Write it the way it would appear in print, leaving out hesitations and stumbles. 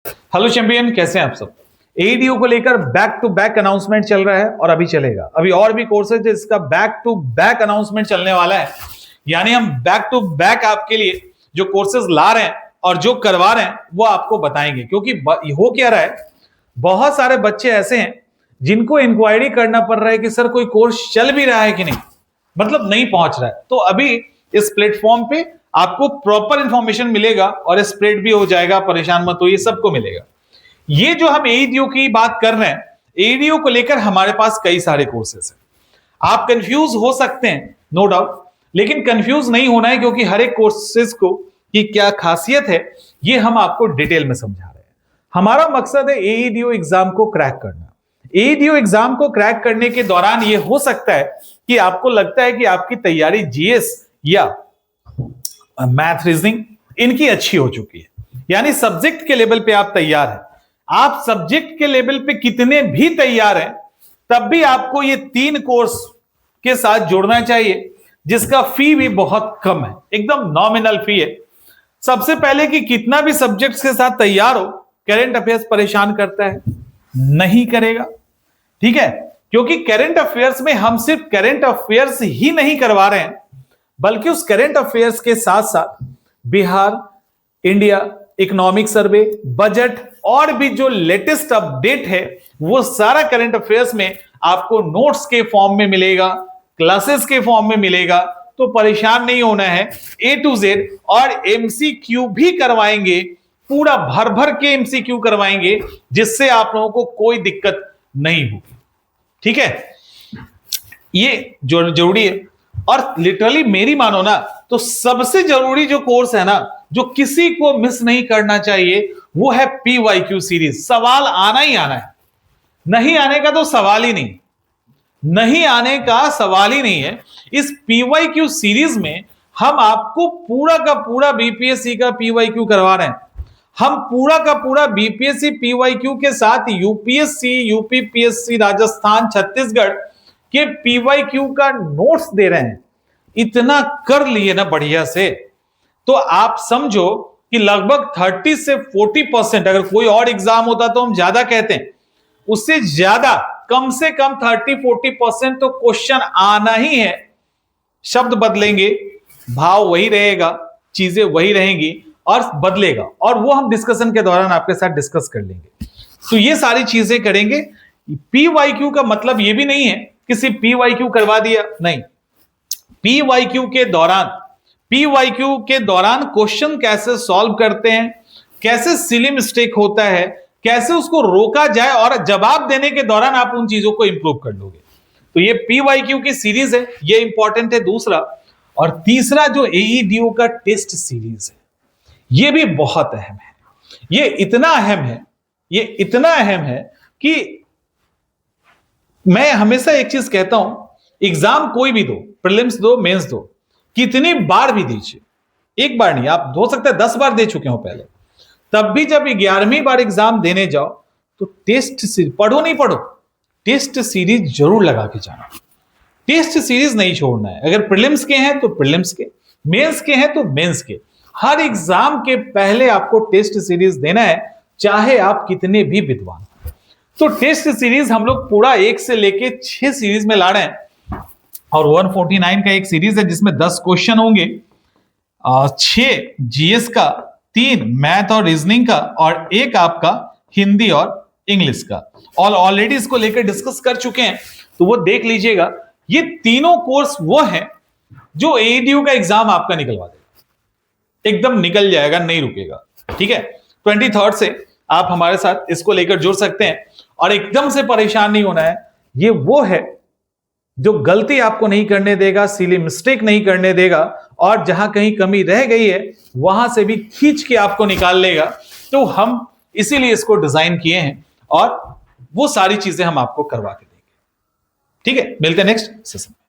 Hello champion, कैसे हैं आप सब। एडीओ को लेकर बैक टू बैक अनाउंसमेंट चल रहा है और अभी चलेगा। अभी और भी कोर्सेज जिसका बैक टू बैक अनाउंसमेंट चलने वाला है, यानी हम बैक टू बैक आपके लिए जो कोर्सेज ला रहे हैं और जो करवा रहे हैं वो आपको बताएंगे। क्योंकि हो क्या रहा है, बहुत सारे बच्चे ऐसे हैं जिनको इंक्वायरी करना पड़ रहा है कि सर कोई कोर्स चल भी रहा है कि नहीं, मतलब नहीं पहुंच रहा है। तो अभी इस प्लेटफॉर्म पे आपको प्रॉपर इंफॉर्मेशन मिलेगा और स्प्रेड भी हो जाएगा, परेशान मत होइए, सबको मिलेगा। ये जो हम एडीओ की बात कर रहे हैं, एडीओ को लेकर हमारे पास कई सारे कोर्सेस हैं। आप कंफ्यूज हो सकते हैं, नो डाउट, लेकिन कंफ्यूज नहीं होना है, क्योंकि हर एक कोर्सेस को की क्या खासियत है ये हम आपको डिटेल में समझा रहे हैं। हमारा मकसद है एडीओ एग्जाम को क्रैक करना। एडीओ एग्जाम को क्रैक करने के दौरान ये हो सकता है कि आपको लगता है कि आपकी तैयारी जीएस या मैथ, रीजनिंग इनकी अच्छी हो चुकी है, यानी सब्जेक्ट के लेवल पे आप तैयार हैं। आप सब्जेक्ट के लेवल पे कितने भी तैयार हैं, तब भी आपको ये 3 कोर्स के साथ जोड़ना चाहिए, जिसका फी भी बहुत कम है, एकदम नॉमिनल फी है। सबसे पहले कि कितना भी सब्जेक्ट्स के साथ तैयार हो, करंट अफेयर्स परेशान करता है, नहीं करेगा, ठीक है। क्योंकि करंट अफेयर्स में हम सिर्फ करंट अफेयर्स ही नहीं करवा रहे हैं, बल्कि उस करंट अफेयर्स के साथ साथ Bihar, India, economic survey, budget और भी जो लेटेस्ट अपडेट है वो सारा करंट अफेयर्स में आपको नोट्स के फॉर्म में मिलेगा, क्लासेस के फॉर्म में मिलेगा। तो परेशान नहीं होना है, ए टू जेड। और एमसीक्यू भी करवाएंगे, पूरा भर भर के एमसीक्यू करवाएंगे, जिससे आप लोगों को कोई दिक्कत नहीं होगी, ठीक है। ये जो जरूरी है, और लिटरली मेरी मानो ना तो सबसे जरूरी जो कोर्स है ना, जो किसी को मिस नहीं करना चाहिए, वो है पीवाईक्यू सीरीज। सवाल आना ही आना है, नहीं आने का तो सवाल ही नहीं, नहीं आने का सवाल ही नहीं है। इस पीवाईक्यू सीरीज में हम आपको पूरा का पूरा बीपीएससी का पीवाईक्यू करवा रहे हैं। हम पूरा का पूरा बीपीएससी पीवाईक्यू के साथ यूपीएससी, यूपीपीएससी, राजस्थान, छत्तीसगढ़ के पीवाईक्यू का नोट्स दे रहे हैं। इतना कर लिए ना बढ़िया से, तो आप समझो कि लगभग 30 से 40%, अगर कोई और एग्जाम होता तो हम ज्यादा कहते हैं, उससे ज्यादा, कम से कम 30-40% तो क्वेश्चन आना ही है। शब्द बदलेंगे, भाव वही रहेगा, चीजें वही रहेंगी और बदलेगा, और वो हम डिस्कशन के दौरान आपके साथ डिस्कस कर लेंगे। तो ये सारी चीजें करेंगे। पीवाईक्यू का मतलब ये भी नहीं है कि सिर्फ पीवाईक्यू करवा दिया, नहीं। पीवाईक्यू के दौरान क्वेश्चन कैसे सॉल्व करते हैं, कैसे सिली मिस्टेक होता है, कैसे उसको रोका जाए, और जवाब देने के दौरान आप उन चीजों को इंप्रूव कर लोगे। तो ये पीवाईक्यू की सीरीज है, ये इंपॉर्टेंट है, दूसरा। और तीसरा जो एईडीओ का टेस्ट सीरीज है, ये भी बहुत अहम है। ये इतना अहम है कि मैं हमेशा एक चीज कहता हूं, एग्जाम कोई भी दो, प्रीलिम्स दो, मेंस दो, कितनी बार भी दीजिए, एक बार नहीं, आप हो सकता है 10 बार दे चुके हो पहले, तब भी जब 11वीं बार एग्जाम देने जाओ तो टेस्ट सीरीज पढ़ो, नहीं पढ़ो, टेस्ट सीरीज जरूर लगा के जाना। टेस्ट सीरीज नहीं छोड़ना है। अगर प्रीलिम्स के हैं तो प्रीलिम्स के, मेंस के हैं तो मेंस के, हर एग्जाम के पहले आपको टेस्ट सीरीज देना है, चाहे आप कितने भी विद्वान। तो टेस्ट सीरीज हम लोग पूरा 1 से लेके 6 सीरीज में ला रहे हैं, और 149 का एक सीरीज है जिसमें 10 क्वेश्चन होंगे, 6 जीएस का, 3 मैथ और रीजनिंग का, और 1 आपका हिंदी और इंग्लिश का। और ऑलरेडी इसको लेकर डिस्कस कर चुके हैं, तो वो देख लीजिएगा। ये तीनों कोर्स वो हैं जो एईडीओ का एग्जाम आपका निकलवा देगा, एकदम निकल जाएगा, नहीं रुकेगा, ठीक है। 23 से आप हमारे साथ इसको लेकर जुड़ सकते हैं, और एकदम से परेशान नहीं होना है। ये वो है जो गलती आपको नहीं करने देगा, सिली मिस्टेक नहीं करने देगा, और जहां कहीं कमी रह गई है वहां से भी खींच के आपको निकाल लेगा। तो हम इसीलिए इसको डिजाइन किए हैं, और वो सारी चीजें हम आपको करवा के देंगे, ठीक है। मिलते हैं नेक्स्ट सेशन में।